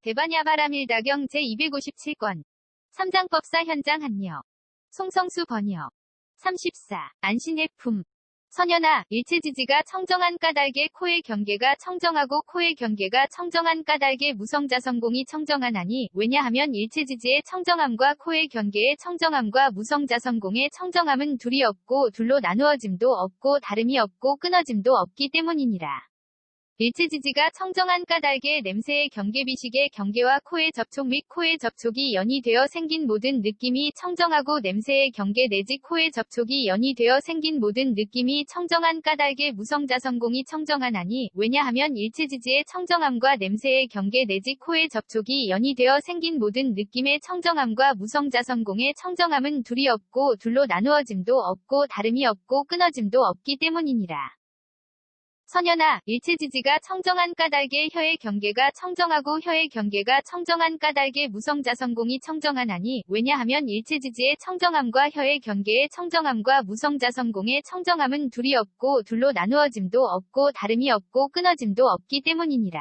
대반야바라밀다경 제257권. 삼장법사 현장 한여. 송성수 번역. 34. 안신해품. 선연아, 일체지지가 청정한 까닭에 코의 경계가 청정하고 코의 경계가 청정한 까닭에 무성자성공이 청정하나니, 왜냐하면 일체지지의 청정함과 코의 경계의 청정함과 무성자성공의 청정함은 둘이 없고 둘로 나누어짐도 없고 다름이 없고 끊어짐도 없기 때문이니라. 일체지지가 청정한 까닭에 냄새의 경계비식의 경계와 코의 접촉 및 코의 접촉이 연이 되어 생긴 모든 느낌이 청정하고 냄새의 경계 내지 코의 접촉이 연이 되어 생긴 모든 느낌이 청정한 까닭에 무성자성공이 청정하나니, 왜냐하면 일체지지의 청정함과 냄새의 경계 내지 코의 접촉이 연이 되어 생긴 모든 느낌의 청정함과 무성자성공의 청정함은 둘이 없고 둘로 나누어짐도 없고 다름이 없고 끊어짐도 없기 때문이니라. 선연아, 일체지지가 청정한 까닭에 혀의 경계가 청정하고 혀의 경계가 청정한 까닭에 무성자성공이 청정하나니, 왜냐하면 일체지지의 청정함과 혀의 경계의 청정함과 무성자성공의 청정함은 둘이 없고 둘로 나누어짐도 없고 다름이 없고 끊어짐도 없기 때문이니라.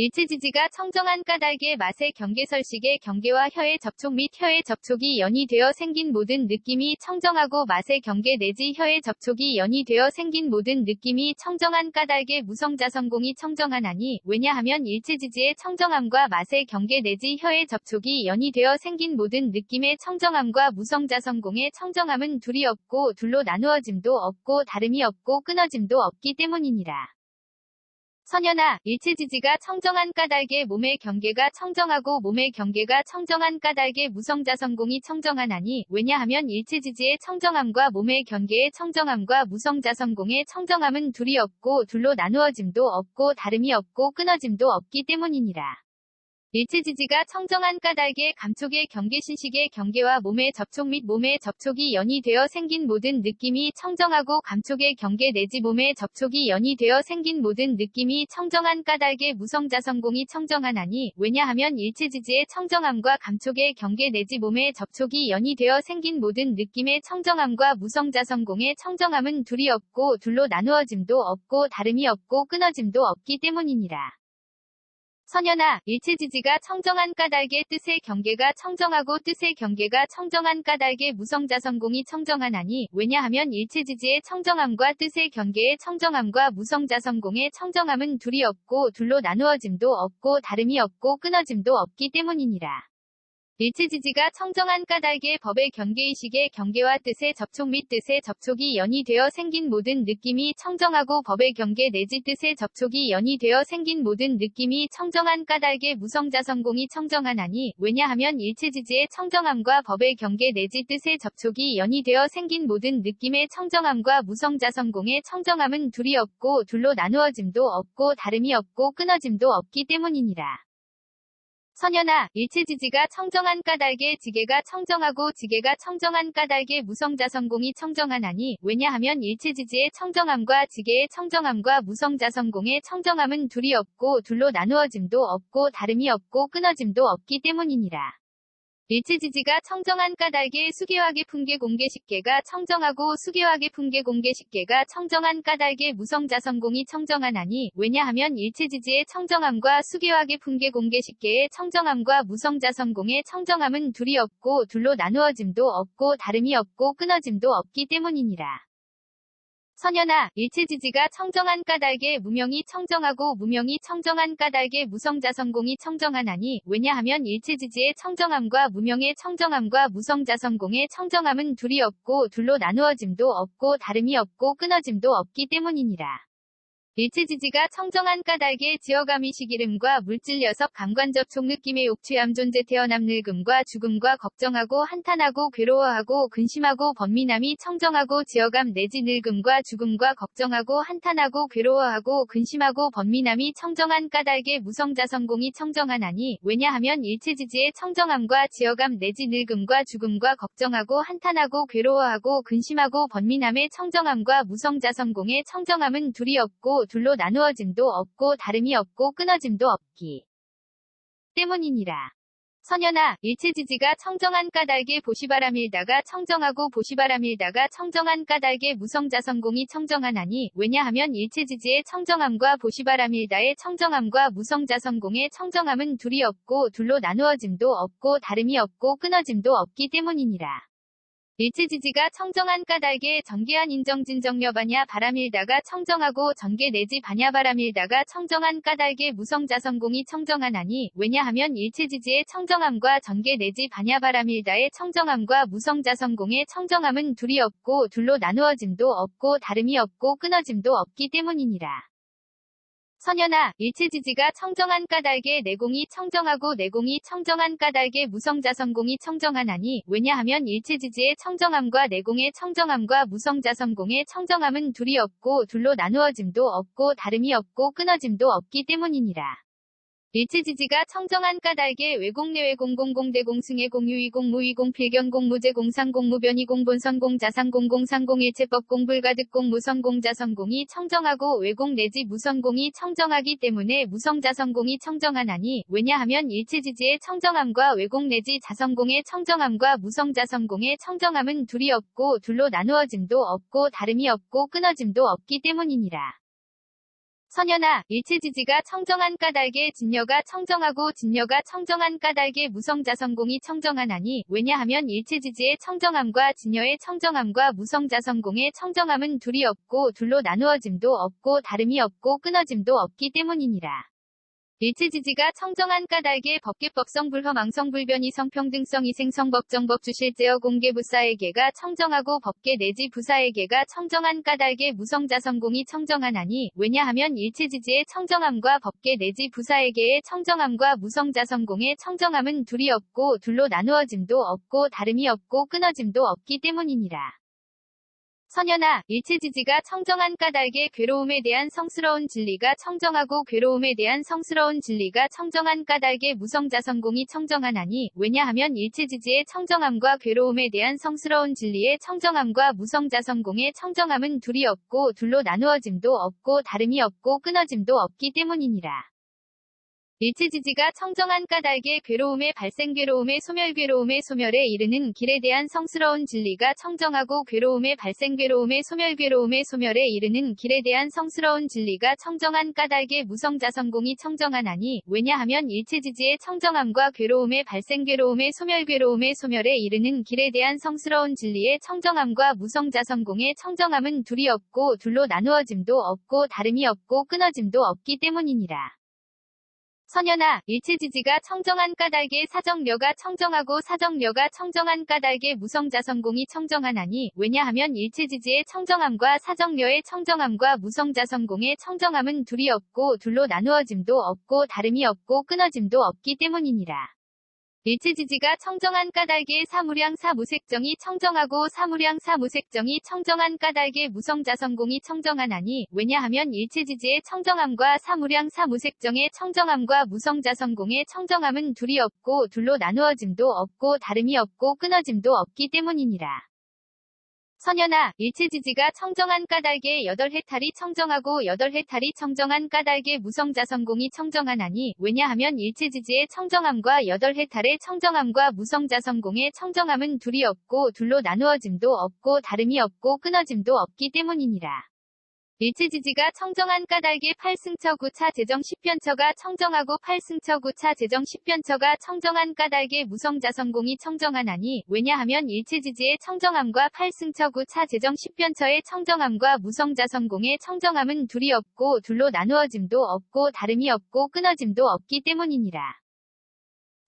일체지지가 청정한 까닭에 맛의 경계설식의 경계와 혀의 접촉 및 혀의 접촉이 연이 되어 생긴 모든 느낌이 청정하고 맛의 경계 내지 혀의 접촉이 연이 되어 생긴 모든 느낌이 청정한 까닭에 무성자성공이 청정하나니, 왜냐하면 일체지지의 청정함과 맛의 경계 내지 혀의 접촉이 연이 되어 생긴 모든 느낌의 청정함과 무성자성공의 청정함은 둘이 없고 둘로 나누어짐도 없고 다름이 없고 끊어짐도 없기 때문이니라. 선연아, 일체지지가 청정한 까닭에 몸의 경계가 청정하고 몸의 경계가 청정한 까닭에 무성자성공이 청정하나니, 왜냐하면 일체지지의 청정함과 몸의 경계의 청정함과 무성자성공의 청정함은 둘이 없고 둘로 나누어짐도 없고 다름이 없고 끊어짐도 없기 때문이니라. 일체지지가 청정한 까닭에 감촉의 경계신식의 경계와 몸의 접촉 및 몸의 접촉이 연이 되어 생긴 모든 느낌이 청정하고 감촉의 경계 내지 몸의 접촉이 연이 되어 생긴 모든 느낌이 청정한 까닭에 무성자성공이 청정하나니, 왜냐하면 일체지지의 청정함과 감촉의 경계 내지 몸의 접촉이 연이 되어 생긴 모든 느낌의 청정함과 무성자성공의 청정함은 둘이 없고 둘로 나누어짐도 없고 다름이 없고 끊어짐도 없기 때문이니라. 선연아, 일체지지가 청정한 까닭에 뜻의 경계가 청정하고 뜻의 경계가 청정한 까닭에 무성자성공이 청정하나니, 왜냐하면 일체지지의 청정함과 뜻의 경계의 청정함과 무성자성공의 청정함은 둘이 없고 둘로 나누어짐도 없고 다름이 없고 끊어짐도 없기 때문이니라. 일체지지가 청정한 까닭에 법의 경계의식의 경계와 뜻의 접촉 및 뜻의 접촉이 연이 되어 생긴 모든 느낌이 청정하고 법의 경계 내지 뜻의 접촉이 연이 되어 생긴 모든 느낌이 청정한 까닭에 무성자성공이 청정하나니, 왜냐하면 일체지지의 청정함과 법의 경계 내지 뜻의 접촉이 연이 되어 생긴 모든 느낌의 청정함과 무성자성공의 청정함은 둘이 없고 둘로 나누어짐도 없고 다름이 없고 끊어짐도 없기 때문이니라. 선연아, 일체지지가 청정한 까닭에 지계가 청정하고 지계가 청정한 까닭에 무성자성공이 청정하나니, 왜냐하면 일체지지의 청정함과 지계의 청정함과 무성자성공의 청정함은 둘이 없고 둘로 나누어짐도 없고 다름이 없고 끊어짐도 없기 때문이니라. 일체지지가 청정한 까닭에 수계화계 풍계 공계식계가 청정하고 수계화계 풍계 공계식계가 청정한 까닭에 무성자성공이 청정하나니, 왜냐하면 일체지지의 청정함과 수계화계 풍계 공계식계의 청정함과 무성자성공의 청정함은 둘이 없고 둘로 나누어짐도 없고 다름이 없고 끊어짐도 없기 때문이니라. 선연아, 일체지지가 청정한 까닭에 무명이 청정하고 무명이 청정한 까닭에 무성자성공이 청정하나니, 왜냐하면 일체지지의 청정함과 무명의 청정함과 무성자성공의 청정함은 둘이 없고 둘로 나누어짐도 없고 다름이 없고 끊어짐도 없기 때문이니라. 일체지지가 청정한 까닭에 지어감이식 이름과 물질 녀석 감관접촉 느낌의 옥취함 존재 태어남 늙음과 죽음과 걱정하고 한탄하고 괴로워하고 근심하고 번민함이 청정하고 지어감 내지 늙음과 죽음과 걱정하고 한탄하고 괴로워하고 근심하고 번민함이 청정한 까닭에 무성자성공이 청정하나니, 왜냐하면 일체지지의 청정함과 지어감 내지 늙음과 죽음과 걱정하고 한탄하고 괴로워하고 근심하고 번민함의 청정함과 무성자성공의 청정함은 둘이 없고 둘로 나누어짐도 없고 다름이 없고 끊어짐도 없기 때문이니라. 선연아, 일체지지가 청정한 까닭에 보시바람일다가 청정하고 보시바람일다가 청정한 까닭에 무성자성공이 청정하나니 왜냐하면 일체지지의 청정함과 보시바람일다의 청정함과 무성자성공의 청정함은 둘이 없고 둘로 나누어짐도 없고 다름이 없고 끊어짐도 없기 때문이니라. 일체지지가 청정한 까닭에 전개한 인정진정여바냐 바람일다가 청정하고 전개 내지 바냐 바람일다가 청정한 까닭에 무성자성공이 청정하나니 왜냐하면 일체지지의 청정함과 전개 내지 바냐 바람일다의 청정함과 무성자성공의 청정함은 둘이 없고 둘로 나누어짐도 없고 다름이 없고 끊어짐도 없기 때문이니라. 선연아, 일체지지가 청정한 까닭에 내공이 청정하고 내공이 청정한 까닭에 무성자성공이 청정하나니 왜냐하면 일체지지의 청정함과 내공의 청정함과 무성자성공의 청정함은 둘이 없고 둘로 나누어짐도 없고 다름이 없고 끊어짐도 없기 때문이니라. 일체지지가 청정한 까닭에 외공내외공 공공대 공승의 공유이공 무이공 필견공 무제공 상공 무변이공 본선공 자상공 공상공 일체법 공불가득 공 무성공 자성공이 청정하고 외공 내지 무성공이 청정하기 때문에 무성자성공이 청정하나니 왜냐하면 일체지지의 청정함과 외공 내지 자성공의 청정함과 무성자성공의 청정함은 둘이 없고 둘로 나누어짐도 없고 다름이 없고 끊어짐도 없기 때문이니라. 선연아, 일체지지가 청정한 까닭에 진여가 청정하고 진여가 청정한 까닭에 무성자성공이 청정하나니 왜냐하면 일체지지의 청정함과 진여의 청정함과 무성자성공의 청정함은 둘이 없고 둘로 나누어짐도 없고 다름이 없고 끊어짐도 없기 때문이니라. 일체지지가 청정한 까닭에 법계법성 불허망성 불변이 성평등성 이생성 법정법 주실제어 공개부사에게가 청정하고 법계 내지 부사에게가 청정한 까닭에 무성자성공이 청정하나니 왜냐하면 일체지지의 청정함과 법계 내지 부사에게의 청정함과 무성자성공의 청정함은 둘이 없고 둘로 나누어짐도 없고 다름이 없고 끊어짐도 없기 때문이니라. 선연아, 일체지지가 청정한 까닭에 괴로움에 대한 성스러운 진리가 청정하고 괴로움에 대한 성스러운 진리가 청정한 까닭에 무성자성공이 청정하나니 왜냐하면 일체지지의 청정함과 괴로움에 대한 성스러운 진리의 청정함과 무성자성공의 청정함은 둘이 없고 둘로 나누어짐도 없고 다름이 없고 끊어짐도 없기 때문이니라. 일체지지가 청정한 까닭에 괴로움의 발생 괴로움의 소멸 괴로움의 소멸에 이르는 길에 대한 성스러운 진리가 청정하고 괴로움의 발생 괴로움의 소멸에 이르는 길에 대한 성스러운 진리가 청정한 까닭에 무성자성공이 청정하나니 왜냐하면 일체지지의 청정함과 괴로움의 발생 괴로움의 소멸에 이르는 길에 대한 성스러운 진리의 청정함과 무성자성공의 청정함은 둘이 없고 둘로 나누어짐도 없고 다름이 없고 끊어짐도 없기 때문이니라. 선연아, 일체지지가 청정한 까닭에 사정려가 청정하고 사정려가 청정한 까닭에 무성자성공이 청정하나니 왜냐하면 일체지지의 청정함과 사정려의 청정함과 무성자성공의 청정함은 둘이 없고 둘로 나누어짐도 없고 다름이 없고 끊어짐도 없기 때문이니라. 일체지지가 청정한 까닭에 사무량 사무색정이 청정하고 사무량 사무색정이 청정한 까닭에 무성자성공이 청정하나니 왜냐하면 일체지지의 청정함과 사무량 사무색정의 청정함과 무성자성공의 청정함은 둘이 없고 둘로 나누어짐도 없고 다름이 없고 끊어짐도 없기 때문이니라. 선연아, 일체지지가 청정한 까닭에 여덟 해탈이 청정하고 여덟 해탈이 청정한 까닭에 무성자성공이 청정하나니 왜냐하면 일체지지의 청정함과 여덟 해탈의 청정함과 무성자성공의 청정함은 둘이 없고 둘로 나누어짐도 없고 다름이 없고 끊어짐도 없기 때문이니라. 일체지지가 청정한 까닭에 8승처 9차 재정 10편처가 청정하고 8승처 9차 재정 10편처가 청정한 까닭에 무성자성공이 청정하나니 왜냐하면 일체지지의 청정함과 8승처 9차 재정 10편처의 청정함과 무성자성공의 청정함은 둘이 없고 둘로 나누어짐도 없고 다름이 없고 끊어짐도 없기 때문이니라.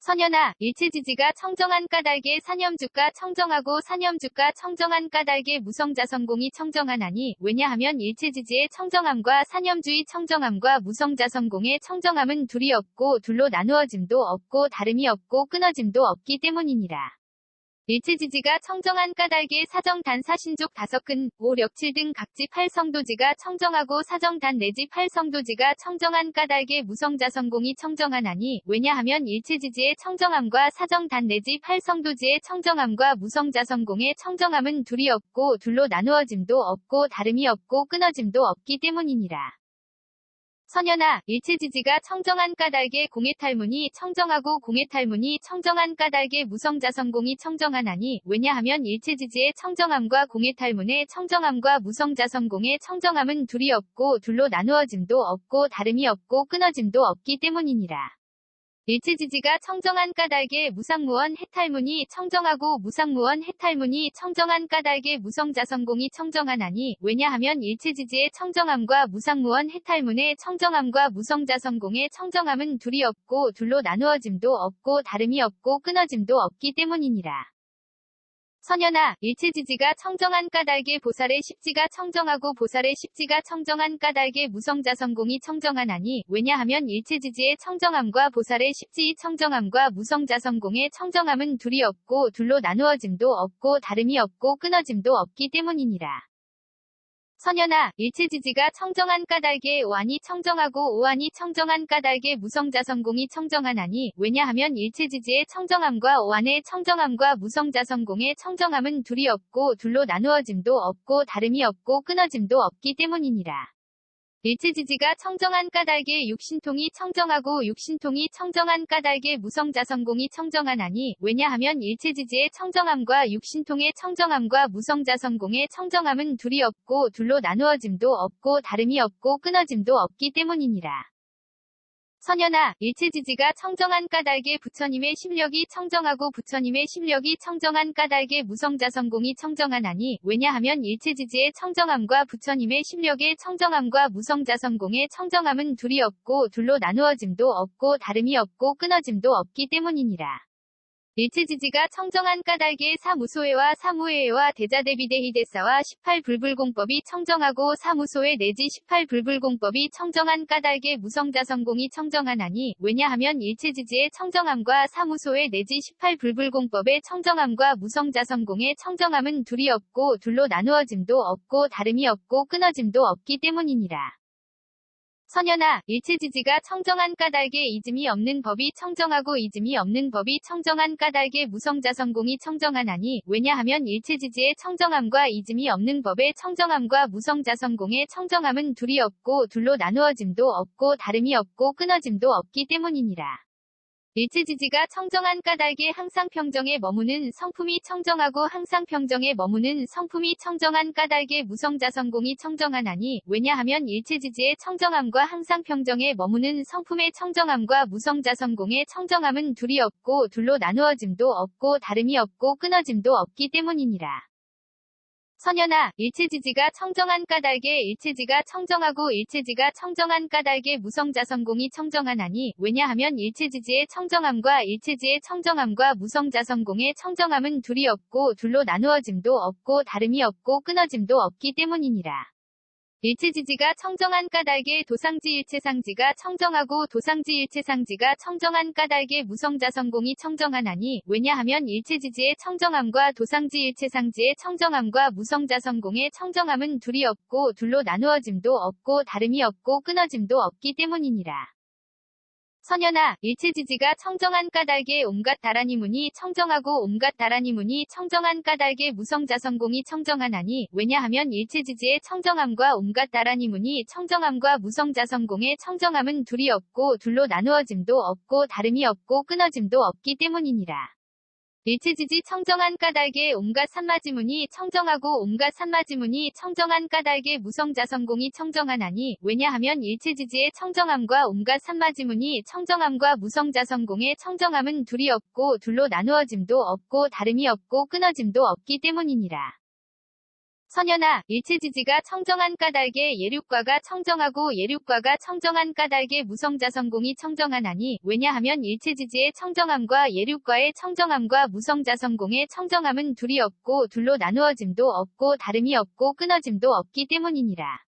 선연아, 일체지지가 청정한 까닭에 사념주가 청정하고 사념주가 청정한 까닭에 무성자성공이 청정하나니 왜냐하면 일체지지의 청정함과 사념주의 청정함과 무성자성공의 청정함은 둘이 없고 둘로 나누어짐도 없고 다름이 없고 끊어짐도 없기 때문이니라. 일체지지가 청정한 까닭에 사정단 사신족 5근, 5, 력7 등 각지 8성도지가 청정하고 사정단 내지 8성도지가 청정한 까닭에 무성자성공이 청정하나니 왜냐하면 일체지지의 청정함과 사정단 내지 8성도지의 청정함과 무성자성공의 청정함은 둘이 없고 둘로 나누어짐도 없고 다름이 없고 끊어짐도 없기 때문이니라. 선연아, 일체지지가 청정한 까닭에 공해탈문이 청정하고 공해탈문이 청정한 까닭에 무성자성공이 청정하나니 왜냐하면 일체지지의 청정함과 공해탈문의 청정함과 무성자성공의 청정함은 둘이 없고 둘로 나누어짐도 없고 다름이 없고 끊어짐도 없기 때문이니라. 일체지지가 청정한 까닭에 무상무원 해탈문이 청정하고 무상무원 해탈문이 청정한 까닭에 무성자성공이 청정하나니 왜냐하면 일체지지의 청정함과 무상무원 해탈문의 청정함과 무성자성공의 청정함은 둘이 없고 둘로 나누어짐도 없고 다름이 없고 끊어짐도 없기 때문이니라. 선연아, 일체지지가 청정한 까닭에 보살의 십지가 청정하고 보살의 십지가 청정한 까닭에 무성자성공이 청정하나니 왜냐하면 일체지지의 청정함과 보살의 십지의 청정함과 무성자성공의 청정함은 둘이 없고 둘로 나누어짐도 없고 다름이 없고 끊어짐도 없기 때문이니라. 선연아, 일체지지가 청정한 까닭에 오한이 청정하고 오한이 청정한 까닭에 무성자성공이 청정하나니 왜냐하면 일체지지의 청정함과 오한의 청정함과 무성자성공의 청정함은 둘이 없고 둘로 나누어짐도 없고 다름이 없고 끊어짐도 없기 때문이니라. 일체지지가 청정한 까닭에 육신통이 청정하고 육신통이 청정한 까닭에 무성자성공이 청정하나니 왜냐하면 일체지지의 청정함과 육신통의 청정함과 무성자성공의 청정함은 둘이 없고 둘로 나누어짐도 없고 다름이 없고 끊어짐도 없기 때문이니라. 선연아, 일체지지가 청정한 까닭에 부처님의 심력이 청정하고 부처님의 심력이 청정한 까닭에 무성자성공이 청정하나니 왜냐하면 일체지지의 청정함과 부처님의 심력의 청정함과 무성자성공의 청정함은 둘이 없고 둘로 나누어짐도 없고 다름이 없고 끊어짐도 없기 때문이니라. 일체지지가 청정한 까닭에 사무소회와 사무회와 대자대비대희대사와 18불불공법이 청정하고 사무소회 내지 18불불공법이 청정한 까닭에 무성자성공이 청정하나니 왜냐하면 일체지지의 청정함과 사무소회 내지 18불불공법의 청정함과 무성자성공의 청정함은 둘이 없고 둘로 나누어짐도 없고 다름이 없고 끊어짐도 없기 때문이니라. 선연아, 일체지지가 청정한 까닭에 이즘이 없는 법이 청정하고 이즘이 없는 법이 청정한 까닭에 무성자성공이 청정하나니 왜냐하면 일체지지의 청정함과 이즘이 없는 법의 청정함과 무성자성공의 청정함은 둘이 없고 둘로 나누어짐도 없고 다름이 없고 끊어짐도 없기 때문이니라. 일체지지가 청정한 까닭에 항상 평정에 머무는 성품이 청정하고 항상 평정에 머무는 성품이 청정한 까닭에 무성자성공이 청정하나니 왜냐하면 일체지지의 청정함과 항상 평정에 머무는 성품의 청정함과 무성자성공의 청정함은 둘이 없고 둘로 나누어짐도 없고 다름이 없고 끊어짐도 없기 때문이니라. 선연아, 일체지지가 청정한 까닭에 일체지가 청정하고 일체지가 청정한 까닭에 무성자성공이 청정하나니 왜냐하면 일체지지의 청정함과 일체지의 청정함과 무성자성공의 청정함은 둘이 없고 둘로 나누어짐도 없고 다름이 없고 끊어짐도 없기 때문이니라. 일체지지가 청정한 까닭에 도상지 일체상지가 청정하고 도상지 일체상지가 청정한 까닭에 무성자성공이 청정하나니 왜냐하면 일체지지의 청정함과 도상지 일체상지의 청정함과 무성자성공의 청정함은 둘이 없고 둘로 나누어짐도 없고 다름이 없고 끊어짐도 없기 때문이니라. 선연아, 일체지지가 청정한 까닭에 온갖 다라니문이 청정하고 온갖 다라니문이 청정한 까닭에 무성자성공이 청정하나니 왜냐하면 일체지지의 청정함과 온갖 다라니문이 청정함과 무성자성공의 청정함은 둘이 없고 둘로 나누어짐도 없고 다름이 없고 끊어짐도 없기 때문이니라. 일체지지 청정한 까닭에 온갖 산마지문이 청정하고 온갖 산마지문이 청정한 까닭에 무성자성공이 청정하나니 왜냐하면 일체지지의 청정함과 온갖 산마지문이 청정함과 무성자성공의 청정함은 둘이 없고 둘로 나누어짐도 없고 다름이 없고 끊어짐도 없기 때문이니라. 선연아, 일체지지가 청정한 까닭에 예륙과가 청정하고 예륙과가 청정한 까닭에 무성자성공이 청정하나니 왜냐하면 일체지지의 청정함과 예륙과의 청정함과 무성자성공의 청정함은 둘이 없고 둘로 나누어짐도 없고 다름이 없고 끊어짐도 없기 때문이니라.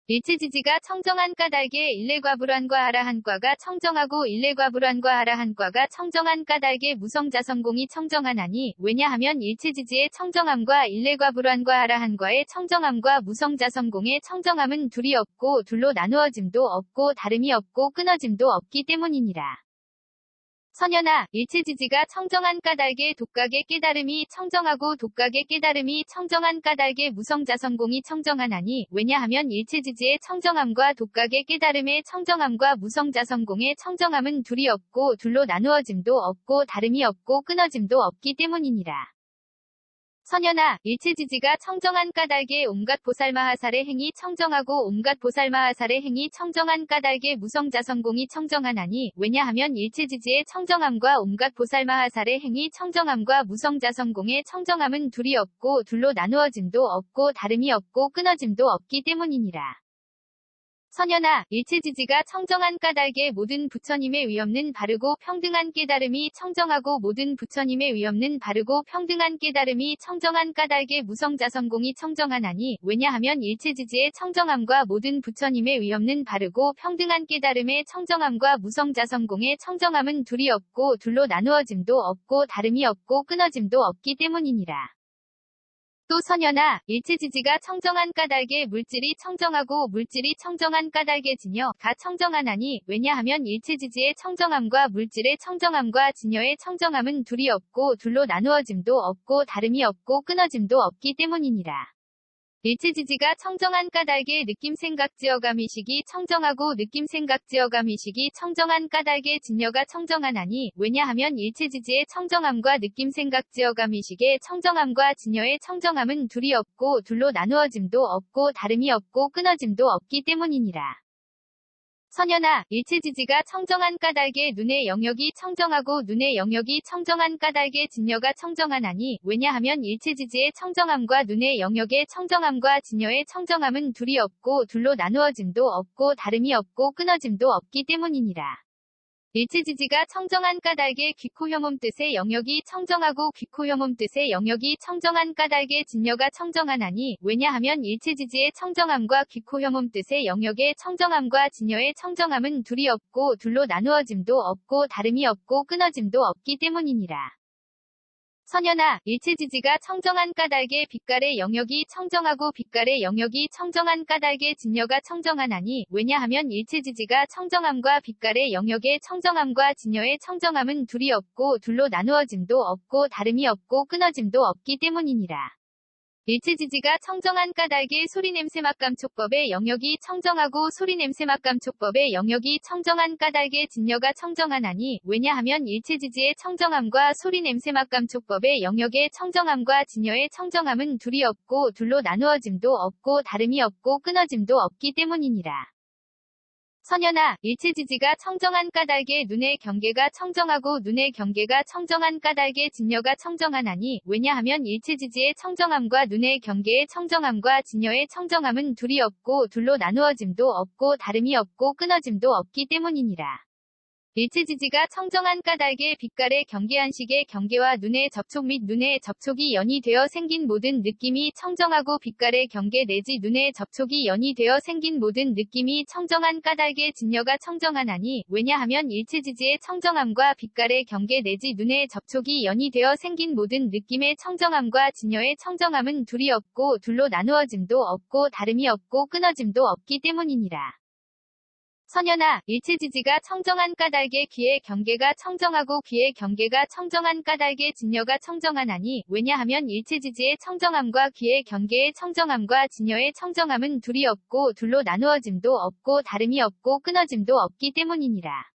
일체지지가 청정한 까닭에 일레과불환과 아라한과가 청정하고 일레과불환과 아라한과가 청정한 까닭에 무성자성공이 청정하나니 왜냐하면 일체지지의 청정함과 일레과불환과 아라한과의 청정함과 무성자성공의 청정함은 둘이 없고 둘로 나누어짐도 없고 다름이 없고 끊어짐도 없기 때문이니라. 선연아, 일체지지가 청정한 까닭에 독각의 깨달음이 청정하고 독각의 깨달음이 청정한 까닭에 무성자성공이 청정하나니 왜냐하면 일체지지의 청정함과 독각의 깨달음의 청정함과 무성자성공의 청정함은 둘이 없고 둘로 나누어짐도 없고 다름이 없고 끊어짐도 없기 때문이니라. 선연아, 일체지지가 청정한 까닭에 온갖 보살마하살의 행위 청정하고 온갖 보살마하살의 행위 청정한 까닭에 무성자성공이 청정하나니 왜냐하면 일체지지의 청정함과 온갖 보살마하살의 행위 청정함과 무성자성공의 청정함은 둘이 없고 둘로 나누어짐도 없고 다름이 없고 끊어짐도 없기 때문이니라. 선연아, 일체지지가 청정한 까닭에 모든 부처님의 위없는 바르고 평등한 깨달음이 청정하고 모든 부처님의 위없는 바르고 평등한 깨달음이 청정한 까닭에 무성자성공이 청정하나니 왜냐하면 일체지지의 청정함과 모든 부처님의 위없는 바르고 평등한 깨달음의 청정함과 무성자성공의 청정함은 둘이 없고 둘로 나누어짐도 없고 다름이 없고 끊어짐도 없기 때문이니라. 또 선연아, 일체지지가 청정한 까닭에 물질이 청정하고 물질이 청정한 까닭에 진여가 청정하나니 왜냐하면 일체지지의 청정함과 물질의 청정함과 진여의 청정함은 둘이 없고 둘로 나누어짐도 없고 다름이 없고 끊어짐도 없기 때문이니라. 일체지지가 청정한 까닭에 느낌생각지어감의식이 청정하고 느낌생각지어감의식이 청정한 까닭에 진여가 청정하나니 왜냐하면 일체지지의 청정함과 느낌생각지어감의식의 청정함과 진여의 청정함은 둘이 없고 둘로 나누어짐도 없고 다름이 없고 끊어짐도 없기 때문이니라. 선연아, 일체지지가 청정한 까닭에 눈의 영역이 청정하고 눈의 영역이 청정한 까닭에 진여가 청정하나니 왜냐하면 일체지지의 청정함과 눈의 영역의 청정함과 진여의 청정함은 둘이 없고 둘로 나누어짐도 없고 다름이 없고 끊어짐도 없기 때문이니라. 일체지지가 청정한 까닭에 귀코혐음 뜻의 영역이 청정하고 귀코혐음 뜻의 영역이 청정한 까닭에 진여가 청정하나니 왜냐하면 일체지지의 청정함과 귀코혐음 뜻의 영역의 청정함과 진여의 청정함은 둘이 없고 둘로 나누어짐도 없고 다름이 없고 끊어짐도 없기 때문이니라. 선연아, 일체지지가 청정한 까닭에 빛깔의 영역이 청정하고 빛깔의 영역이 청정한 까닭에 진여가 청정하나니 왜냐하면 일체지지가 청정함과 빛깔의 영역의 청정함과 진여의 청정함은 둘이 없고 둘로 나누어짐도 없고 다름이 없고 끊어짐도 없기 때문이니라. 일체지지가 청정한 까닭에 소리냄새맛감촉법의 영역이 청정하고 소리냄새맛감촉법의 영역이 청정한 까닭에 진여가 청정하나니 왜냐하면 일체지지의 청정함과 소리냄새맛감촉법의 영역의 청정함과 진여의 청정함은 둘이 없고 둘로 나누어짐도 없고 다름이 없고 끊어짐도 없기 때문이니라. 선연아, 일체지지가 청정한 까닭에 눈의 경계가 청정하고 눈의 경계가 청정한 까닭에 진여가 청정하나니 왜냐하면 일체지지의 청정함과 눈의 경계의 청정함과 진여의 청정함은 둘이 없고 둘로 나누어짐도 없고 다름이 없고 끊어짐도 없기 때문이니라. 일체지지가 청정한 까닭에 빛깔의 경계한식의 경계와 눈의 접촉 및 눈의 접촉이 연이 되어 생긴 모든 느낌이 청정하고 빛깔의 경계 내지 눈의 접촉이 연이 되어 생긴 모든 느낌이 청정한 까닭에 진여가 청정하나니 왜냐하면 일체지지의 청정함과 빛깔의 경계 내지 눈의 접촉이 연이 되어 생긴 모든 느낌의 청정함과 진여의 청정함은 둘이 없고 둘로 나누어짐도 없고 다름이 없고 끊어짐도 없기 때문이니라. 선연아, 일체지지가 청정한 까닭에 귀의 경계가 청정하고 귀의 경계가 청정한 까닭에 진여가 청정하나니 왜냐하면 일체지지의 청정함과 귀의 경계의 청정함과 진여의 청정함은 둘이 없고 둘로 나누어짐도 없고 다름이 없고 끊어짐도 없기 때문이니라.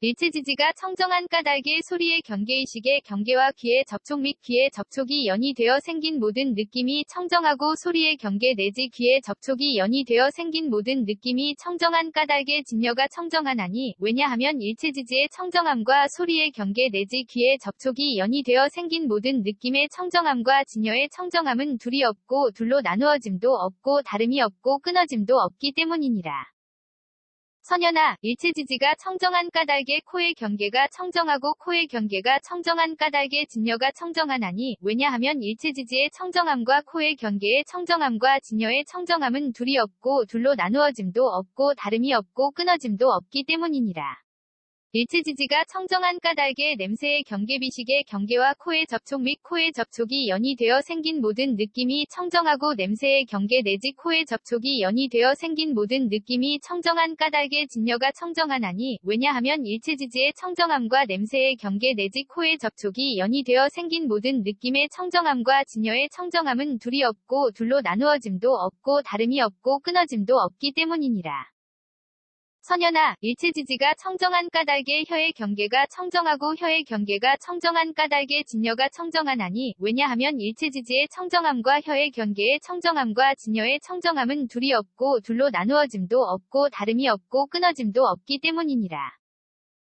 일체지지가 청정한 까닭에 소리의 경계의식의 경계와 귀의 접촉 및 귀의 접촉이 연이 되어 생긴 모든 느낌이 청정하고 소리의 경계 내지 귀의 접촉이 연이 되어 생긴 모든 느낌이 청정한 까닭에 진여가 청정하나니 왜냐하면 일체지지의 청정함과 소리의 경계 내지 귀의 접촉이 연이 되어 생긴 모든 느낌의 청정함과 진여의 청정함은 둘이 없고 둘로 나누어짐도 없고 다름이 없고 끊어짐도 없기 때문이니라. 선연아, 일체지지가 청정한 까닭에 코의 경계가 청정하고 코의 경계가 청정한 까닭에 진여가 청정하나니 왜냐하면 일체지지의 청정함과 코의 경계의 청정함과 진여의 청정함은 둘이 없고 둘로 나누어짐도 없고 다름이 없고 끊어짐도 없기 때문이니라. 일체지지가 청정한 까닭에 냄새의 경계 비식의 경계와 코의 접촉 및 코의 접촉이 연이 되어 생긴 모든 느낌이 청정하고 냄새의 경계 내지 코의 접촉이 연이 되어 생긴 모든 느낌이 청정한 까닭에 진여가 청정하나니 왜냐하면 일체지지의 청정함과 냄새의 경계 내지 코의 접촉이 연이 되어 생긴 모든 느낌의 청정함과 진여의 청정함은 둘이 없고 둘로 나누어짐도 없고 다름이 없고 끊어짐도 없기 때문이니라. 선연아, 일체지지가 청정한 까닭에 혀의 경계가 청정하고 혀의 경계가 청정한 까닭에 진여가 청정하나니 왜냐하면 일체지지의 청정함과 혀의 경계의 청정함과 진여의 청정함은 둘이 없고 둘로 나누어짐도 없고 다름이 없고 끊어짐도 없기 때문이니라.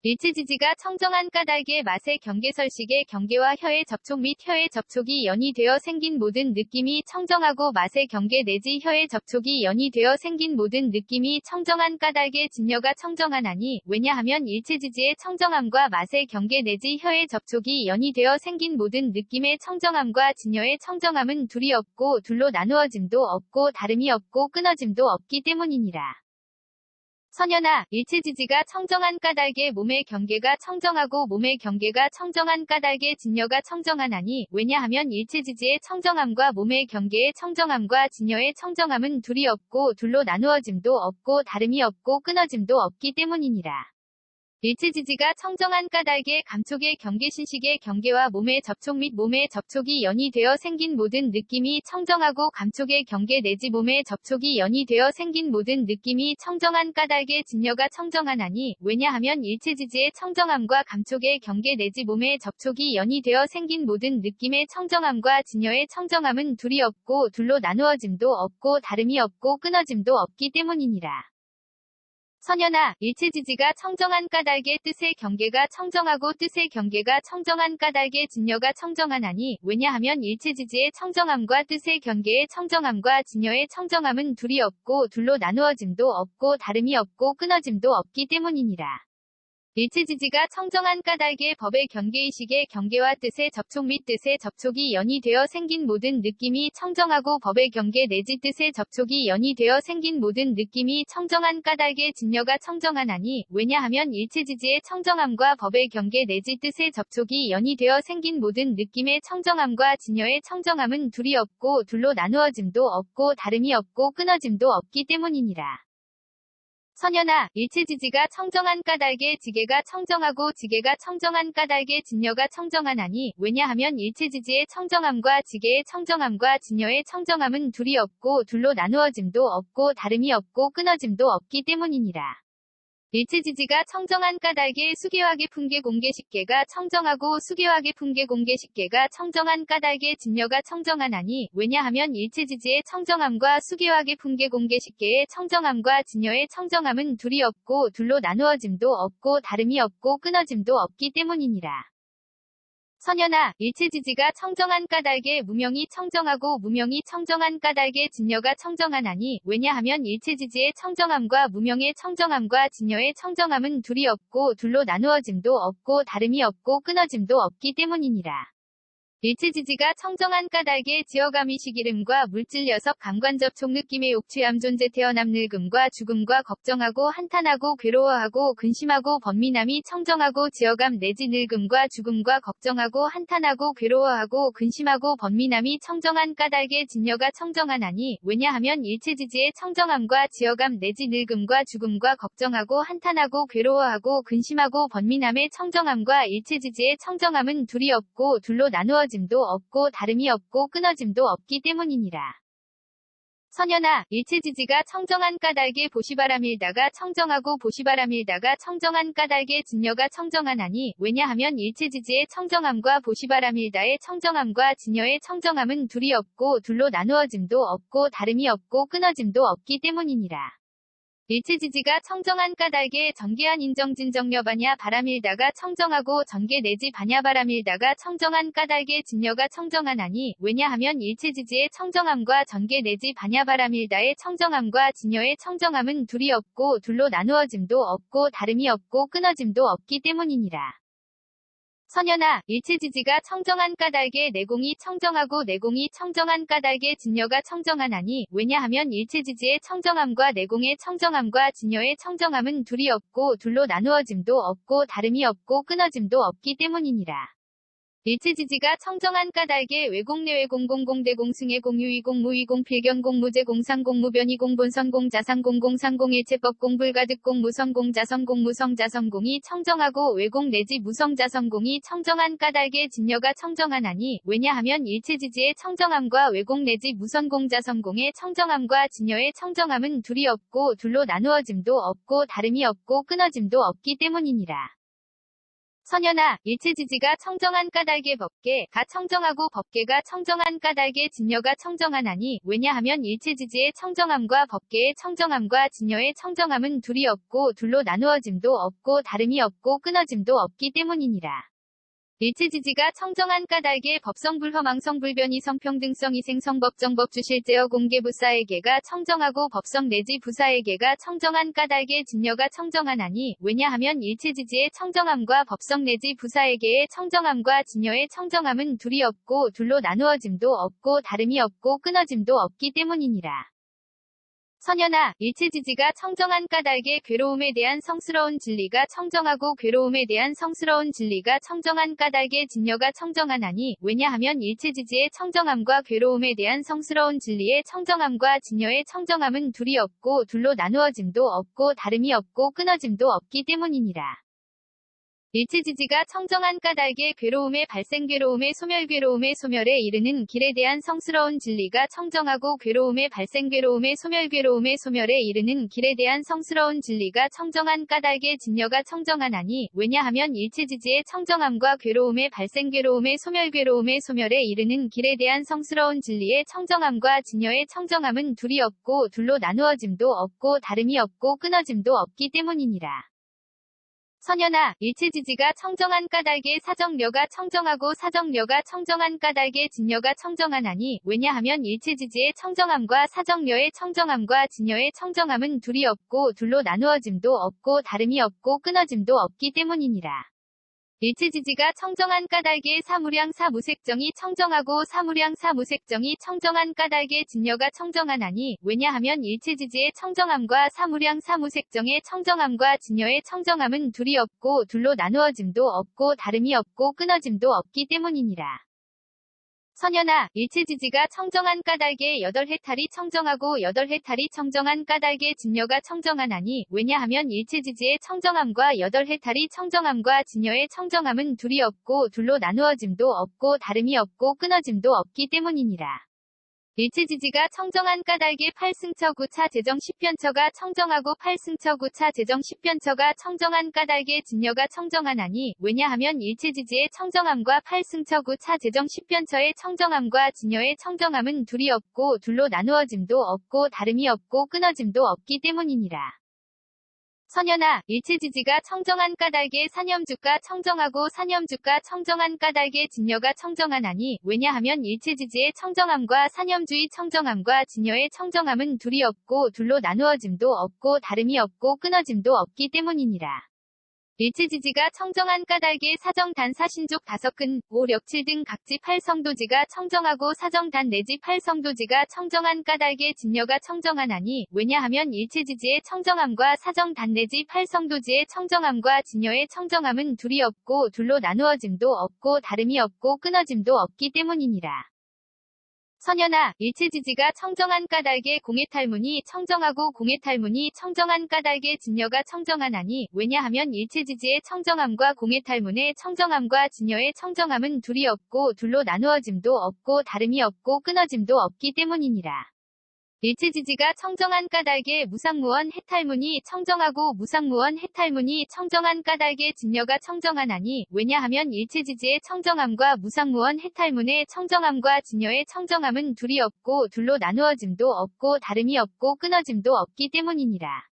일체지지가 청정한 까닭에 맛의 경계설식의 경계와 혀의 접촉 및 혀의 접촉이 연이 되어 생긴 모든 느낌이 청정하고 맛의 경계 내지 혀의 접촉이 연이 되어 생긴 모든 느낌이 청정한 까닭에 진여가 청정하나니 왜냐하면 일체지지의 청정함과 맛의 경계 내지 혀의 접촉이 연이 되어 생긴 모든 느낌의 청정함과 진여의 청정함은 둘이 없고 둘로 나누어짐도 없고 다름이 없고 끊어짐도 없기 때문이니라. 선연아, 일체지지가 청정한 까닭에 몸의 경계가 청정하고 몸의 경계가 청정한 까닭에 진여가 청정하나니 왜냐하면 일체지지의 청정함과 몸의 경계의 청정함과 진여의 청정함은 둘이 없고 둘로 나누어짐도 없고 다름이 없고 끊어짐도 없기 때문이니라. 일체지지가 청정한 까닭에 감촉의 경계신식의 경계와 몸의 접촉 및 몸의 접촉이 연이 되어 생긴 모든 느낌이 청정하고 감촉의 경계 내지 몸의 접촉이 연이 되어 생긴 모든 느낌이 청정한 까닭에 진여가 청정하나니 왜냐하면 일체지지의 청정함과 감촉의 경계 내지 몸의 접촉이 연이 되어 생긴 모든 느낌의 청정함과 진여의 청정함은 둘이 없고 둘로 나누어짐도 없고 다름이 없고 끊어짐도 없기 때문이니라. 선연아, 일체지지가 청정한 까닭의 뜻의 경계가 청정하고 뜻의 경계가 청정한 까닭의 진여가 청정하나니 왜냐하면 일체지지의 청정함과 뜻의 경계의 청정함과 진여의 청정함은 둘이 없고 둘로 나누어짐도 없고 다름이 없고 끊어짐도 없기 때문이니라. 일체지지가 청정한 까닭의 법의 경계의식의 경계와 뜻의 접촉 및 뜻의 접촉이 연이 되어 생긴 모든 느낌이 청정하고 법의 경계 내지 뜻의 접촉이 연이 되어 생긴 모든 느낌이 청정한 까닭의 진여가 청정하나니 왜냐하면 일체지지의 청정함과 법의 경계 내지 뜻의 접촉이 연이 되어 생긴 모든 느낌의 청정함과 진여의 청정함은 둘이 없고 둘로 나누어짐도 없고 다름이 없고 끊어짐도 없기 때문이니라. 선연아, 일체지지가 청정한 까닭에 지게가 청정하고 지게가 청정한 까닭에 진여가 청정하나니 왜냐하면 일체지지의 청정함과 지게의 청정함과 진여의 청정함은 둘이 없고 둘로 나누어짐도 없고 다름이 없고 끊어짐도 없기 때문이니라. 일체지지가 청정한 까닭에 수계화계 풍계 공계식계가 청정하고 수계화계 풍계 공계식계가 청정한 까닭에 진여가 청정하나니 왜냐하면 일체지지의 청정함과 수계화계 풍계 공계식계의 청정함과 진여의 청정함은 둘이 없고 둘로 나누어짐도 없고 다름이 없고 끊어짐도 없기 때문이니라. 선연아, 일체지지가 청정한 까닭에 무명이 청정하고 무명이 청정한 까닭에 진여가 청정하나니 왜냐하면 일체지지의 청정함과 무명의 청정함과 진여의 청정함은 둘이 없고 둘로 나누어짐도 없고 다름이 없고 끊어짐도 없기 때문이니라. 일체지지가 청정한 까닭에 지어감이식 이름과 물질 여석 감관접촉 느낌의 옥취함 존재 태어남 늙음과 죽음과 걱정하고 한탄하고 괴로워하고 근심하고 번민함이 청정하고 지어감 내지 늙음과 죽음과 걱정하고 한탄하고 괴로워하고 근심하고 번민함이 청정한 까닭에 진여가 청정하나니 왜냐하면 일체지지의 청정함과 지어감 내지 늙음과 죽음과 걱정하고 한탄하고 괴로워하고 근심하고 번민함의 청정함과 일체지지의 청정함은 둘이 없고 둘로 나누어 짐도 없고 다름이 없고 끊어짐도 없기 때문이니라. 선연아, 일체지지가 청정한 까닭에 보시바람일다가 청정하고 보시바람일다가 청정한 까닭에 진여가 청정하나니 왜냐하면 일체지지의 청정함과 보시바람일다의 청정함과 진여의 청정함은 둘이 없고 둘로 나누어짐도 없고 다름이 없고 끊어짐도 없기 때문이니라. 일체지지가 청정한 까닭에 전개한 인정진정여바냐 바람일다가 청정하고 전개 내지 바냐바람일다가 청정한 까닭에 진여가 청정하나니 왜냐하면 일체지지의 청정함과 전개 내지 바냐바람일다의 청정함과 진여의 청정함은 둘이 없고 둘로 나누어짐도 없고 다름이 없고 끊어짐도 없기 때문이니라. 선연아, 일체지지가 청정한 까닭에 내공이 청정하고 내공이 청정한 까닭에 진여가 청정하나니 왜냐하면 일체지지의 청정함과 내공의 청정함과 진여의 청정함은 둘이 없고 둘로 나누어짐도 없고 다름이 없고 끊어짐도 없기 때문이니라. 일체지지가 청정한 까닭에 외공 내외공 공공대 공승의 공유이공 무이공 필견 공무제 공상 공무변이 공본선 공자상 공공상 공일체법 공불가득 공무성 공자성 공무성 자성공이 청정하고 외공 내지 무성 자성공이 청정한 까닭에 진여가 청정하나니 왜냐하면 일체지지의 청정함과 외공 내지 무선 공자성공의 청정함과 진여의 청정함은 둘이 없고 둘로 나누어짐도 없고 다름이 없고 끊어짐도 없기 때문이니라. 선연아, 일체지지가 청정한 까닭에 법계가 청정하고 법계가 청정한 까닭에 진여가 청정하나니 왜냐하면 일체지지의 청정함과 법계의 청정함과 진여의 청정함은 둘이 없고 둘로 나누어짐도 없고 다름이 없고 끊어짐도 없기 때문이니라. 일체지지가 청정한 까닭에 법성불허망성불변이 성평등성이 생성법정법 주실제어 공개부사에게가 청정하고 법성 내지 부사에게가 청정한 까닭에 진여가 청정하나니 왜냐하면 일체지지의 청정함과 법성 내지 부사에게의 청정함과 진여의 청정함은 둘이 없고 둘로 나누어짐도 없고 다름이 없고 끊어짐도 없기 때문이니라. 선연아, 일체지지가 청정한 까닭에 괴로움에 대한 성스러운 진리가 청정하고 괴로움에 대한 성스러운 진리가 청정한 까닭에 진여가 청정하나니 왜냐하면 일체지지의 청정함과 괴로움에 대한 성스러운 진리의 청정함과 진여의 청정함은 둘이 없고 둘로 나누어짐도 없고 다름이 없고 끊어짐도 없기 때문이니라. 일체지지가 청정한 까닭에 괴로움의 발생 괴로움의 소멸 괴로움의 소멸에 이르는 길에 대한 성스러운 진리가 청정하고 괴로움의 발생 괴로움의 소멸 괴로움의 소멸에 이르는 길에 대한 성스러운 진리가 청정한 까닭에 진여가 청정하나니 왜냐하면 일체지지의 청정함과 괴로움의 발생 괴로움의 소멸 괴로움의 소멸에 이르는 길에 대한 성스러운 진리의 청정함과 진여의 청정함은 둘이 없고 둘로 나누어짐도 없고 다름이 없고 끊어짐도 없기 때문이니라. 선연아, 일체지지가 청정한 까닭에 사정려가 청정하고 사정려가 청정한 까닭에 진여가 청정하나니 왜냐하면 일체지지의 청정함과 사정려의 청정함과 진여의 청정함은 둘이 없고 둘로 나누어짐도 없고 다름이 없고 끊어짐도 없기 때문이니라. 일체지지가 청정한 까닭에 사무량 사무색정이 청정하고 사무량 사무색정이 청정한 까닭에 진여가 청정하나니 왜냐하면 일체지지의 청정함과 사무량 사무색정의 청정함과 진여의 청정함은 둘이 없고 둘로 나누어짐도 없고 다름이 없고 끊어짐도 없기 때문이니라. 선연아, 일체지지가 청정한 까닭에 여덟 해탈이 청정하고 여덟 해탈이 청정한 까닭에 진여가 청정하나니 왜냐하면 일체지지의 청정함과 여덟 해탈이 청정함과 진여의 청정함은 둘이 없고 둘로 나누어짐도 없고 다름이 없고 끊어짐도 없기 때문이니라. 일체지지가 청정한 까닭에 8승처 9차 제정 10편처가 청정하고 8승처 9차 제정 10편처가 청정한 까닭에 진여가 청정하나니 왜냐하면 일체지지의 청정함과 8승처 9차 제정 10편처의 청정함과 진여의 청정함은 둘이 없고 둘로 나누어짐도 없고 다름이 없고 끊어짐도 없기 때문이니라. 선연아, 일체지지가 청정한 까닭에 사념주가 청정하고 사념주가 청정한 까닭에 진여가 청정하나니 왜냐하면 일체지지의 청정함과 사념주의 청정함과 진여의 청정함은 둘이 없고 둘로 나누어짐도 없고 다름이 없고 끊어짐도 없기 때문이니라. 일체지지가 청정한 까닭에 사정단 사신족 5근, 5, 력 7 등 각지 8성도지가 청정하고 사정단 내지 8성도지가 청정한 까닭에 진여가 청정하나니 왜냐하면 일체지지의 청정함과 사정단 내지 8성도지의 청정함과 진여의 청정함은 둘이 없고 둘로 나누어짐도 없고 다름이 없고 끊어짐도 없기 때문이니라. 선연아, 일체지지가 청정한 까닭에 공해탈문이 청정하고 공해탈문이 청정한 까닭에 진여가 청정하나니 왜냐하면 일체지지의 청정함과 공해탈문의 청정함과 진여의 청정함은 둘이 없고 둘로 나누어짐도 없고 다름이 없고 끊어짐도 없기 때문이니라. 일체지지가 청정한 까닭에 무상무원 해탈문이 청정하고 무상무원 해탈문이 청정한 까닭에 진여가 청정하나니 왜냐하면 일체지지의 청정함과 무상무원 해탈문의 청정함과 진여의 청정함은 둘이 없고 둘로 나누어짐도 없고 다름이 없고 끊어짐도 없기 때문이니라.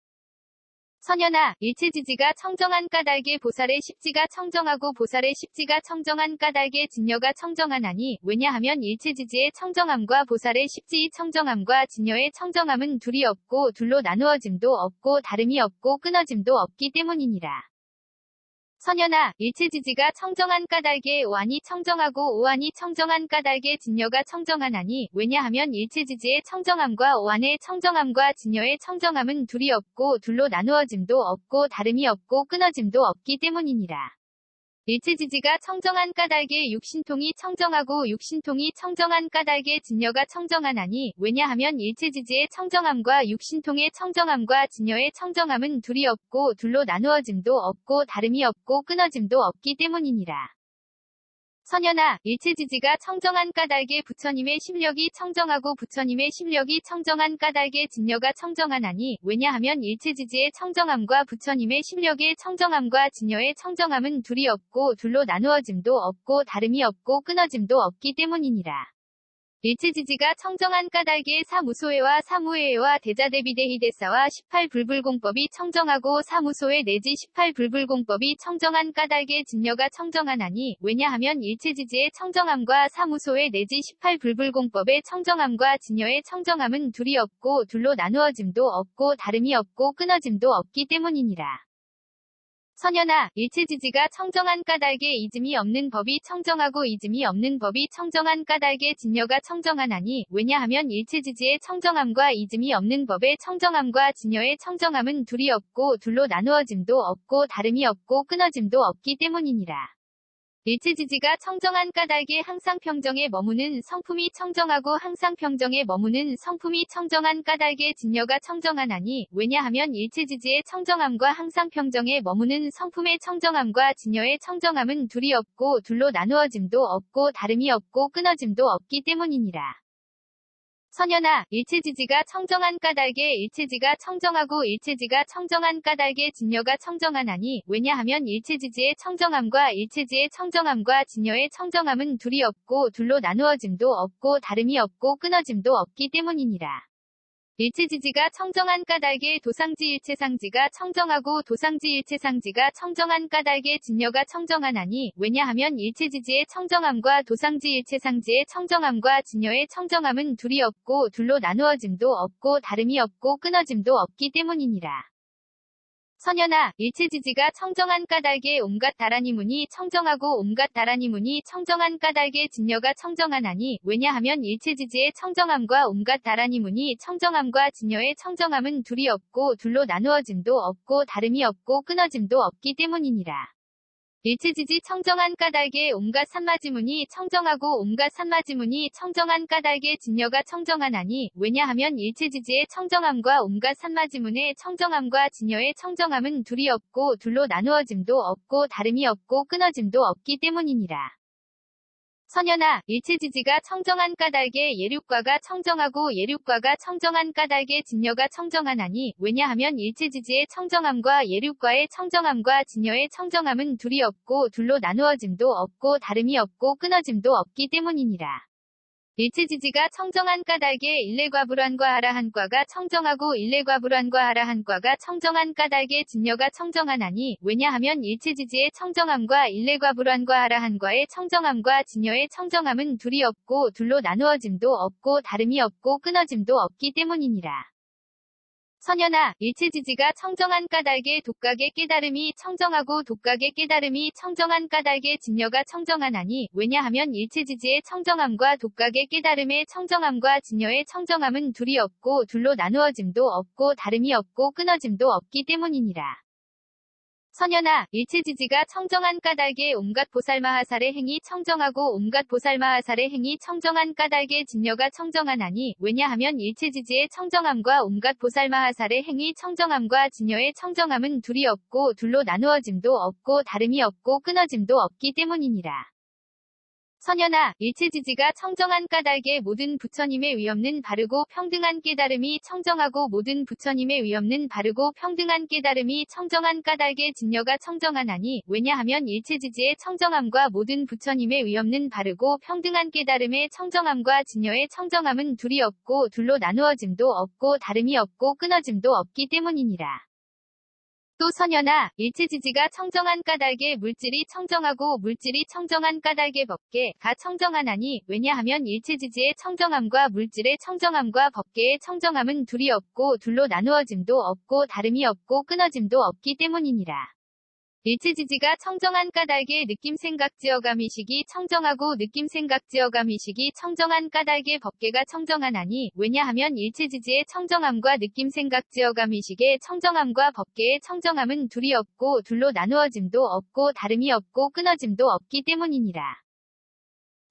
선연아, 일체지지가 청정한 까닭에 보살의 십지가 청정하고 보살의 십지가 청정한 까닭에 진여가 청정하나니 왜냐하면 일체지지의 청정함과 보살의 십지의 청정함과 진여의 청정함은 둘이 없고 둘로 나누어짐도 없고 다름이 없고 끊어짐도 없기 때문이니라. 선연아, 일체지지가 청정한 까닭에 오한이 청정하고 오한이 청정한 까닭에 진여가 청정하나니, 왜냐하면 일체지지의 청정함과 오한의 청정함과 진여의 청정함은 둘이 없고 둘로 나누어짐도 없고 다름이 없고 끊어짐도 없기 때문이니라. 일체지지가 청정한 까닭에 육신통이 청정하고 육신통이 청정한 까닭에 진여가 청정하나니, 왜냐하면 일체지지의 청정함과 육신통의 청정함과 진여의 청정함은 둘이 없고 둘로 나누어짐도 없고 다름이 없고 끊어짐도 없기 때문이니라. 선연아, 일체지지가 청정한 까닭에 부처님의 심력이 청정하고 부처님의 심력이 청정한 까닭에 진여가 청정하나니, 왜냐하면 일체지지의 청정함과 부처님의 심력의 청정함과 진여의 청정함은 둘이 없고 둘로 나누어짐도 없고 다름이 없고 끊어짐도 없기 때문이니라. 일체지지가 청정한 까닭에 사무소회와 사무회와 대자대비대희대사와 18불불공법이 청정하고 사무소회 내지 18불불공법이 청정한 까닭에 진여가 청정하나니, 왜냐하면 일체지지의 청정함과 사무소회 내지 18불불공법의 청정함과 진여의 청정함은 둘이 없고 둘로 나누어짐도 없고 다름이 없고 끊어짐도 없기 때문이니라. 선연아, 일체지지가 청정한 까닭에 이즘이 없는 법이 청정하고 이즘이 없는 법이 청정한 까닭에 진여가 청정하나니, 왜냐하면 일체지지의 청정함과 이즘이 없는 법의 청정함과 진여의 청정함은 둘이 없고 둘로 나누어짐도 없고 다름이 없고 끊어짐도 없기 때문이니라. 일체지지가 청정한 까닭에 항상 평정에 머무는 성품이 청정하고 항상 평정에 머무는 성품이 청정한 까닭에 진여가 청정하나니, 왜냐하면 일체지지의 청정함과 항상 평정에 머무는 성품의 청정함과 진여의 청정함은 둘이 없고 둘로 나누어짐도 없고 다름이 없고 끊어짐도 없기 때문이니라. 선연아, 일체지지가 청정한 까닭에 일체지가 청정하고 일체지가 청정한 까닭에 진여가 청정하나니, 왜냐하면 일체지지의 청정함과 일체지의 청정함과 진여의 청정함은 둘이 없고 둘로 나누어짐도 없고 다름이 없고 끊어짐도 없기 때문이니라. 일체지지가 청정한 까닭에 도상지 일체상지가 청정하고 도상지 일체상지가 청정한 까닭에 진여가 청정하나니, 왜냐하면 일체지지의 청정함과 도상지 일체상지의 청정함과 진여의 청정함은 둘이 없고 둘로 나누어짐도 없고 다름이 없고 끊어짐도 없기 때문이니라. 선연아, 일체지지가 청정한 까닭에 온갖 다라니문이 청정하고 온갖 다라니문이 청정한 까닭에 진여가 청정하나니, 왜냐하면 일체지지의 청정함과 온갖 다라니문이 청정함과 진여의 청정함은 둘이 없고 둘로 나누어짐도 없고 다름이 없고 끊어짐도 없기 때문이니라. 일체지지 청정한 까닭에 온갖 산마지문이 청정하고 온갖 산마지문이 청정한 까닭에 진여가 청정하나니, 왜냐하면 일체지지의 청정함과 온갖 산마지문의 청정함과 진여의 청정함은 둘이 없고 둘로 나누어짐도 없고 다름이 없고 끊어짐도 없기 때문이니라. 선연아, 일체지지가 청정한 까닭에 예륙과가 청정하고 예륙과가 청정한 까닭에 진여가 청정하나니, 왜냐하면 일체지지의 청정함과 예륙과의 청정함과 진여의 청정함은 둘이 없고 둘로 나누어짐도 없고 다름이 없고 끊어짐도 없기 때문이니라. 일체지지가 청정한 까닭에 일례과불환과 아라한과가 청정하고 일례과불환과 아라한과가 청정한 까닭에 진여가 청정하나니, 왜냐하면 일체지지의 청정함과 일례과불환과 아라한과의 청정함과 진여의 청정함은 둘이 없고 둘로 나누어짐도 없고 다름이 없고 끊어짐도 없기 때문이니라. 선연아, 일체지지가 청정한 까닭에 독각의 깨달음이 청정하고 독각의 깨달음이 청정한 까닭에 진여가 청정하나니, 왜냐하면 일체지지의 청정함과 독각의 깨달음의 청정함과 진여의 청정함은 둘이 없고 둘로 나누어짐도 없고 다름이 없고 끊어짐도 없기 때문이니라. 선연아, 일체지지가 청정한 까닭에 온갖 보살마하살의 행위 청정하고 온갖 보살마하살의 행위 청정한 까닭에 진여가 청정하나니, 왜냐하면 일체지지의 청정함과 온갖 보살마하살의 행위 청정함과 진여의 청정함은 둘이 없고 둘로 나누어짐도 없고 다름이 없고 끊어짐도 없기 때문이니라. 선연아, 일체지지가 청정한 까닭에 모든 부처님의 위없는 바르고 평등한 깨달음이 청정하고 모든 부처님의 위없는 바르고 평등한 깨달음이 청정한 까닭에 진여가 청정하나니, 왜냐하면 일체지지의 청정함과 모든 부처님의 위없는 바르고 평등한 깨달음의 청정함과 진여의 청정함은 둘이 없고 둘로 나누어짐도 없고 다름이 없고 끊어짐도 없기 때문이니라. 또 선연아, 일체지지가 청정한 까닭에 물질이 청정하고 물질이 청정한 까닭에 법계가 청정하나니, 왜냐하면 일체지지의 청정함과 물질의 청정함과 법계의 청정함은 둘이 없고 둘로 나누어짐도 없고 다름이 없고 끊어짐도 없기 때문이니라. 일체지지가 청정한 까닭의 느낌생각지어감이시기 청정하고 느낌생각지어감이시기 청정한 까닭의 법계가 청정하나니 왜냐하면 일체지지의 청정함과 느낌생각지어감이시기의 청정함과 법계의 청정함은 둘이 없고 둘로 나누어짐도 없고 다름이 없고 끊어짐도 없기 때문이니라.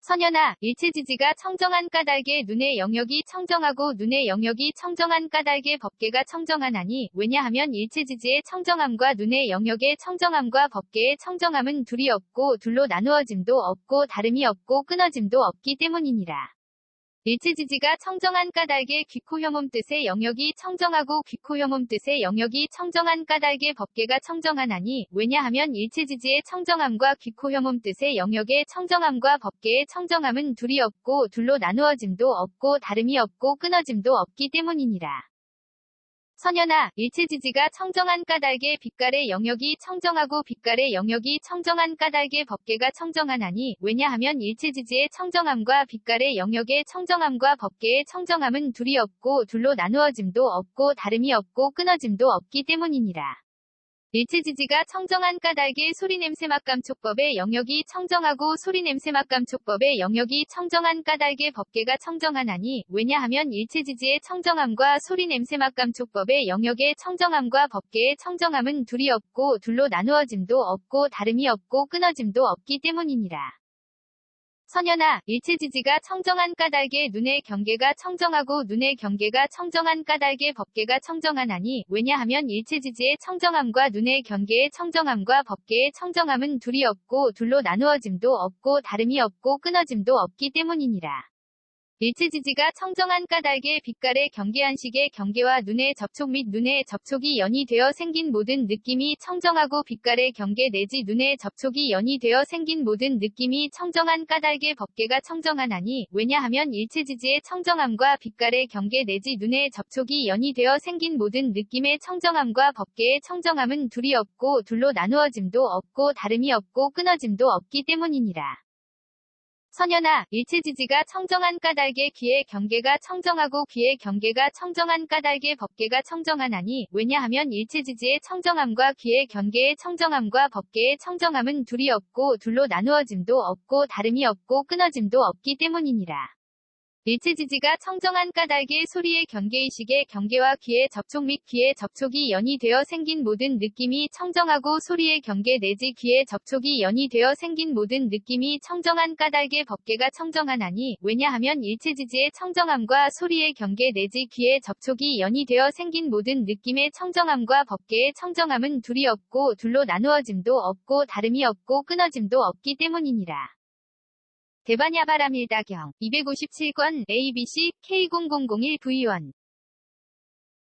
선연아, 일체지지가 청정한 까닭의 눈의 영역이 청정하고 눈의 영역이 청정한 까닭의 법계가 청정하나니 왜냐하면 일체지지의 청정함과 눈의 영역의 청정함과 법계의 청정함은 둘이 없고 둘로 나누어짐도 없고 다름이 없고 끊어짐도 없기 때문이니라. 일체지지가 청정한 까닭의 귀코혐음 뜻의 영역이 청정하고 귀코혐음 뜻의 영역이 청정한 까닭의 법계가 청정하나니 왜냐하면 일체지지의 청정함과 귀코혐음 뜻의 영역의 청정함과 법계의 청정함은 둘이 없고 둘로 나누어짐도 없고 다름이 없고 끊어짐도 없기 때문이니라. 선연아, 일체지지가 청정한 까닭의 빛깔의 영역이 청정하고 빛깔의 영역이 청정한 까닭의 법계가 청정하나니 왜냐하면 일체지지의 청정함과 빛깔의 영역의 청정함과 법계의 청정함은 둘이 없고 둘로 나누어짐도 없고 다름이 없고 끊어짐도 없기 때문이니라. 일체지지가 청정한 까닭의 소리냄새맛감촉법의 영역이 청정하고 소리냄새맛감촉법의 영역이 청정한 까닭의 법계가 청정하나니 왜냐하면 일체지지의 청정함과 소리냄새맛감촉법의 영역의 청정함과 법계의 청정함은 둘이 없고 둘로 나누어짐도 없고 다름이 없고 끊어짐도 없기 때문이니라. 선연아, 일체지지가 청정한 까닭의 눈의 경계가 청정하고 눈의 경계가 청정한 까닭의 법계가 청정하나니 왜냐하면 일체지지의 청정함과 눈의 경계의 청정함과 법계의 청정함은 둘이 없고 둘로 나누어짐도 없고 다름이 없고 끊어짐도 없기 때문이니라. 일체지지가 청정한 까닭의 빛깔의 경계한식의 경계와 눈의 접촉 및 눈의 접촉이 연이 되어 생긴 모든 느낌이 청정하고 빛깔의 경계 내지 눈의 접촉이 연이 되어 생긴 모든 느낌이 청정한 까닭의 법계가 청정하나니 왜냐하면 일체지지의 청정함과 빛깔의 경계 내지 눈의 접촉이 연이 되어 생긴 모든 느낌의 청정함과 법계의 청정함은 둘이 없고 둘로 나누어짐도 없고 다름이 없고 끊어짐도 없기 때문이니라. 선연아, 일체지지가 청정한 까닭의 귀의 경계가 청정하고 귀의 경계가 청정한 까닭의 법계가 청정하나니 왜냐하면 일체지지의 청정함과 귀의 경계의 청정함과 법계의 청정함은 둘이 없고 둘로 나누어짐도 없고 다름이 없고 끊어짐도 없기 때문이니라. 일체지지가 청정한 까닭의 소리의 경계의식의 경계와 귀의 접촉 및 귀의 접촉이 연이 되어 생긴 모든 느낌이 청정하고 소리의 경계 내지 귀의 접촉이 연이 되어 생긴 모든 느낌이 청정한 까닭의 법계가 청정하나니 왜냐하면 일체지지의 청정함과 소리의 경계 내지 귀의 접촉이 연이 되어 생긴 모든 느낌의 청정함과 법계의 청정함은 둘이 없고 둘로 나누어짐도 없고 다름이 없고 끊어짐도 없기 때문이니라. 대반야바라밀다경 257권 ABC K0001V1